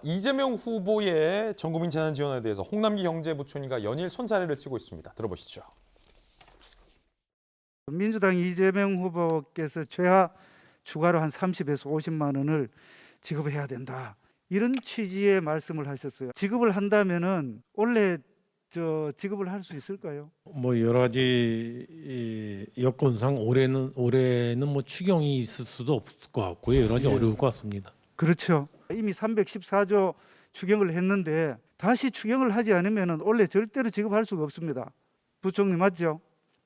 이재명 후보의 전국민 재난지원에 대해서 홍남기 경제부총리가 연일 손사래를 치고 있습니다. 들어보시죠. 민주당 이재명 후보께서 최하 추가로 한 30에서 50만 원을 지급해야 된다. 이런 취지의 말씀을 하셨어요. 지급을 한다면은 원래 지급을 할 수 있을까요? 뭐 여러 가지 여건상 올해는 뭐 추경이 있을 수도 없을 것 같고요. 여러 가지 어려울 것 같습니다. 그렇죠. 이미 314조 추경을 했는데 다시 추경을 하지 않으면은 원래 절대로 지급할 수가 없습니다. 부총리 맞죠?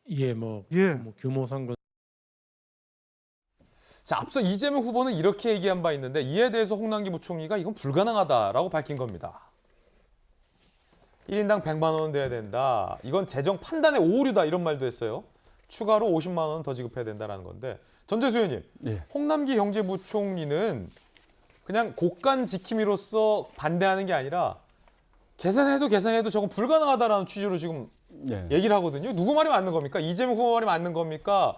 예, 뭐 규모상 자, 앞서 이재명 후보는 이렇게 얘기한 바 있는데 이에 대해서 홍남기 부총리가 이건 불가능하다라고 밝힌 겁니다. 1인당 100만 원은 돼야 된다. 이건 재정 판단의 오류다 이런 말도 했어요. 추가로 50만 원 더 지급해야 된다는 건데 전재수 의원님, 홍남기 경제부총리는 그냥 곡간 지킴이로서 반대하는 게 아니라 계산해도 저건 불가능하다라는 취지로 지금 얘기를 하거든요. 누구 말이 맞는 겁니까? 이재명 후보 말이 맞는 겁니까?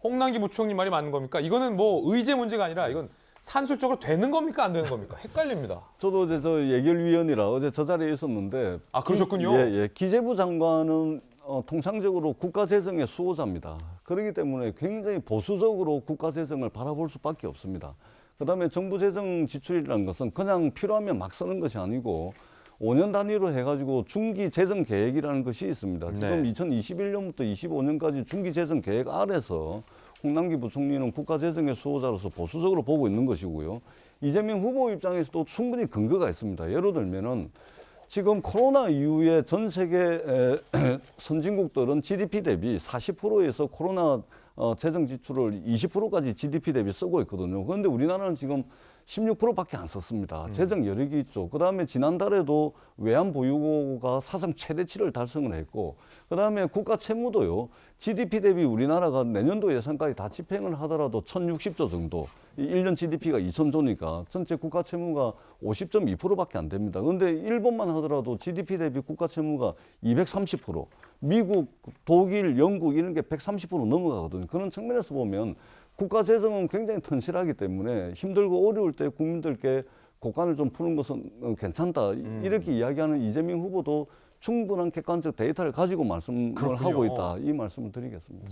홍남기 부총리 말이 맞는 겁니까? 이거는 뭐 의제 문제가 아니라 이건 산술적으로 되는 겁니까? 안 되는 겁니까? 헷갈립니다. 저도 어제 저 예결위원이라 어제 저 자리에 있었는데. 아, 그러셨군요? 기재부 장관은 통상적으로 국가재정의 수호자입니다. 그렇기 때문에 굉장히 보수적으로 국가재정을 바라볼 수밖에 없습니다. 그다음에 정부 재정 지출이라는 것은 그냥 필요하면 막 쓰는 것이 아니고 5년 단위로 해가지고 중기 재정 계획이라는 것이 있습니다. 지금 2021년부터 25년까지 중기 재정 계획 아래서 홍남기 부총리는 국가 재정의 수호자로서 보수적으로 보고 있는 것이고요. 이재명 후보 입장에서도 충분히 근거가 있습니다. 예를 들면은 지금 코로나 이후에 전 세계 선진국들은 GDP 대비 40%에서 코로나 재정 지출을 20%까지 GDP 대비 쓰고 있거든요. 그런데 우리나라는 지금 16%밖에 안 썼습니다. 재정 여력이 있죠. 그다음에 지난달에도 외환 보유고가 사상 최대치를 달성을 했고, 그다음에 국가 채무도요. GDP 대비 우리나라가 내년도 예산까지 다 집행을 하더라도 1,060조 정도. 1년 GDP가 2,000조니까 전체 국가 채무가 50.2%밖에 안 됩니다. 그런데 일본만 하더라도 GDP 대비 국가 채무가 230%, 미국, 독일, 영국 이런 게 130% 넘어가거든요. 그런 측면에서 보면 국가 재정은 굉장히 튼실하기 때문에 힘들고 어려울 때 국민들께 곡간을 좀 푸는 것은 괜찮다. 이렇게 이야기하는 이재명 후보도 충분한 객관적 데이터를 가지고 말씀을 하고 있다. 이 말씀을 드리겠습니다.